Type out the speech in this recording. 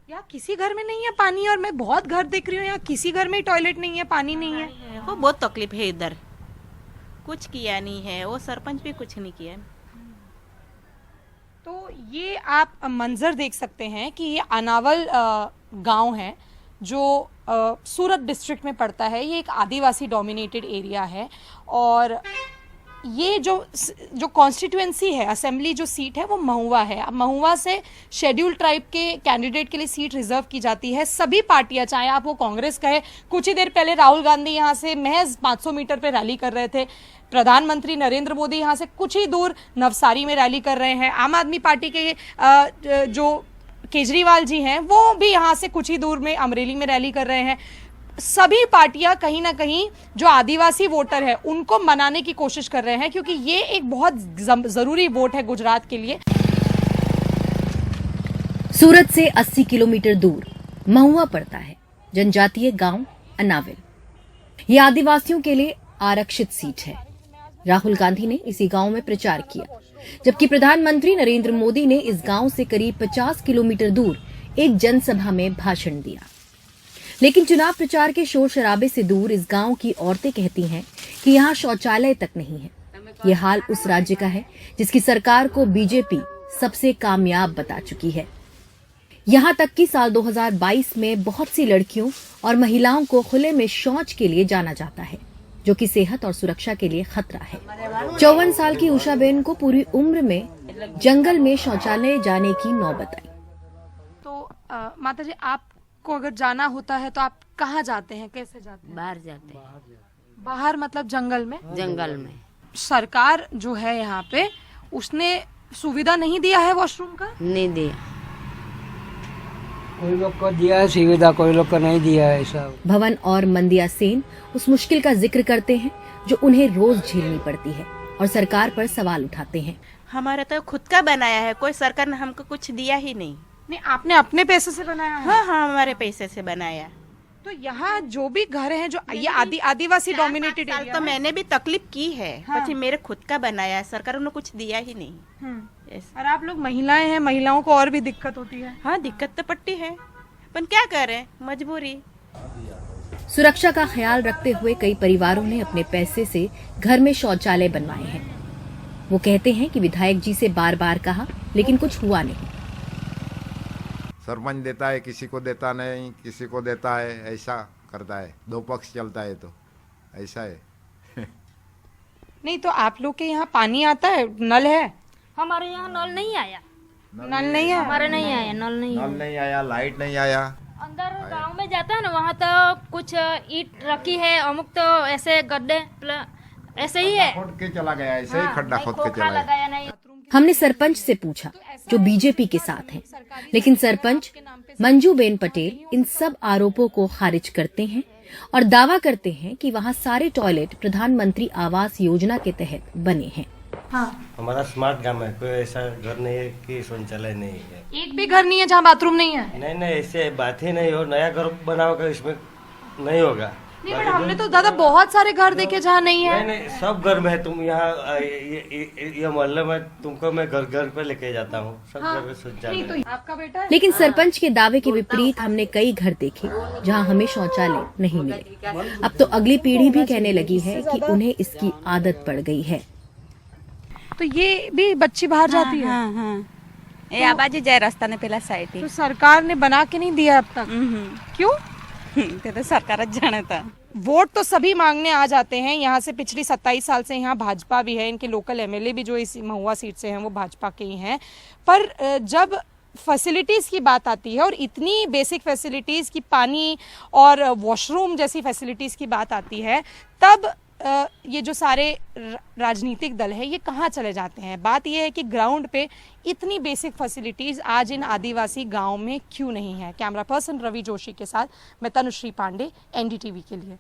यहाँ किसी घर में नहीं है पानी, और मैं बहुत घर देख रही हूँ यहाँ किसी घर में ही टॉयलेट नहीं है, पानी नहीं है। वो बहुत तकलीफ है इधर, कुछ किया नहीं है, वो सरपंच भी कुछ नहीं किया। तो ये आप मंजर देख सकते हैं कि ये अनावल गांव है जो सूरत डिस्ट्रिक्ट में पड़ता है। ये एक आदिवासी डोमिनेटेड एरिया है, और ये जो कॉन्स्टिट्यूएंसी है, असेंबली जो सीट है वो महुआ है। अब महुआ से शेड्यूल ट्राइब के कैंडिडेट के लिए सीट रिजर्व की जाती है। सभी पार्टियां, चाहे आप वो कांग्रेस कहे, कुछ ही देर पहले राहुल गांधी यहाँ से महज 500 मीटर पे रैली कर रहे थे। प्रधानमंत्री नरेंद्र मोदी यहाँ से कुछ ही दूर नवसारी में रैली कर रहे हैं। आम आदमी पार्टी के जो केजरीवाल जी हैं वो भी यहाँ से कुछ ही दूर में अमरेली में रैली कर रहे हैं। सभी पार्टियां कहीं ना कहीं जो आदिवासी वोटर है उनको मनाने की कोशिश कर रहे हैं, क्योंकि ये एक बहुत जरूरी वोट है गुजरात के लिए। सूरत से 80 किलोमीटर दूर महुआ पड़ता है, जनजातीय गांव अनाविल। ये आदिवासियों के लिए आरक्षित सीट है। राहुल गांधी ने इसी गांव में प्रचार किया, जबकि प्रधानमंत्री नरेंद्र मोदी ने इस गांव से करीब 50 किलोमीटर दूर एक जनसभा में भाषण दिया। लेकिन चुनाव प्रचार के शोर शराबे से दूर इस गांव की औरतें कहती हैं कि यहाँ शौचालय तक नहीं है। ये हाल उस राज्य का है जिसकी सरकार को बीजेपी सबसे कामयाब बता चुकी है। यहाँ तक कि साल 2022 में बहुत सी लड़कियों और महिलाओं को खुले में शौच के लिए जाना जाता है, जो कि सेहत और सुरक्षा के लिए खतरा है। 54 साल की उषाबेन को पूरी उम्र में जंगल में शौचालय जाने की नौबत आई। तो माता जी, आपको अगर जाना होता है तो आप कहाँ जाते हैं, कैसे जाते हैं? बाहर जाते हैं। बाहर मतलब जंगल में? जंगल में। सरकार जो है यहाँ पे, उसने सुविधा नहीं दिया है वॉशरूम का? नहीं दिया। कोई लोग को दिया है सुविधा, कोई लोग को नहीं दिया है। ऐसा भवन और मंदिया सेन उस मुश्किल का जिक्र करते हैं जो उन्हें रोज झेलनी पड़ती है, और सरकार पर सवाल उठाते हैं। हमारा तो खुद का बनाया है, कोई सरकार ने हमको कुछ दिया ही नहीं। नहीं, आपने अपने पैसे से बनाया है? हाँ हाँ, हमारे पैसे से बनाया। तो यहाँ जो भी घर हैं, जो ये आदिवासी डोमिनेटेड साल एरिया तो है। मैंने भी तकलीफ की है, हाँ। પછી मेरे खुद का बनाया है, सरकार ने कुछ दिया ही नहीं। ऐसा। और आप लोग महिलाएं हैं, महिलाओं को और भी दिक्कत होती है। हाँ, दिक्कत तो पड़ती है, पर क्या करें, मजबूरी। सुरक्षा का ख्याल रखते हुए कई परिवारों ने अपने पैसे से घर में शौचालय बनवाए हैं। वो कहते हैं कि विधायक जी से बार बार कहा, लेकिन कुछ हुआ नहीं। सरपंच देता है, किसी को देता नहीं, किसी को देता है, ऐसा करता है। दो पक्ष चलता है, तो ऐसा है। नहीं तो आप लोग के यहाँ पानी आता है, नल है? हमारे यहाँ नल नहीं आया। नल नहीं है? हमारे नहीं आया, नल नहीं नल नहीं आया, लाइट नहीं आया। अंदर गांव में जाता है ना, वहाँ तो कुछ ईंट रखी है, अमुक तो ऐसे गड्ढे ऐसे ही है। खोद के चला गया, ऐसे ही खड्डा खोद के खोखा चला गया। लगाया नहीं। हमने सरपंच से पूछा, जो बीजेपी के साथ हैं, लेकिन सरपंच मंजूबेन पटेल इन सब आरोपों को खारिज करते हैं और दावा करते हैं कि वहाँ सारे टॉयलेट प्रधानमंत्री आवास योजना के तहत बने हैं। हाँ। हमारा स्मार्ट गांव है, कोई ऐसा घर नहीं है कि शौचालय नहीं है। एक भी घर नहीं है जहाँ बाथरूम नहीं है? नहीं नहीं, ऐसे बात ही नहीं हो। नया घर बना होगा, इसमें नहीं होगा। नहीं, बट हमने तो दादा बहुत सारे घर देखे जहाँ नहीं है। नहीं नहीं, सब घर में है। तुम यहाँ ये मोहल्ले में तुमको मैं घर घर पे लेके जाता हूँ, सब घर में शौचालय। नहीं तो आपका बेटा है? लेकिन सरपंच के दावे के विपरीत हमने कई घर देखे जहां हमें शौचालय नहीं मिले। अब तो अगली पीढ़ी भी कहने लगी है कि उन्हें इसकी आदत पड़ गई है। तो ये भी बच्ची बाहर जाती है? हाँ हाँ, ये आबादी जाए रास्ता ने पहला साइड तो सरकार ने बना के नहीं दिया अब तक? क्यों? तो सरकार जाने था। वोट तो सभी मांगने आ जाते हैं। यहाँ से पिछली 27 साल से यहाँ भाजपा भी है, इनके लोकल एमएलए भी जो इस महुआ सीट से हैं वो भाजपा के ही हैं। पर जब फैसिलिटीज़ की बात आती है, और इतनी बेसिक फैसिलिटीज़ की पानी और वॉशरूम जैसी फैसिलिटीज़ की बात आती है, तब ये जो सारे राजनीतिक दल है ये कहाँ चले जाते हैं? बात ये है कि ग्राउंड पे इतनी बेसिक फैसिलिटीज़ आज इन आदिवासी गांव में क्यों नहीं है? कैमरा पर्सन रवि जोशी के साथ मैं तनुश्री पांडे, एनडीटीवी के लिए।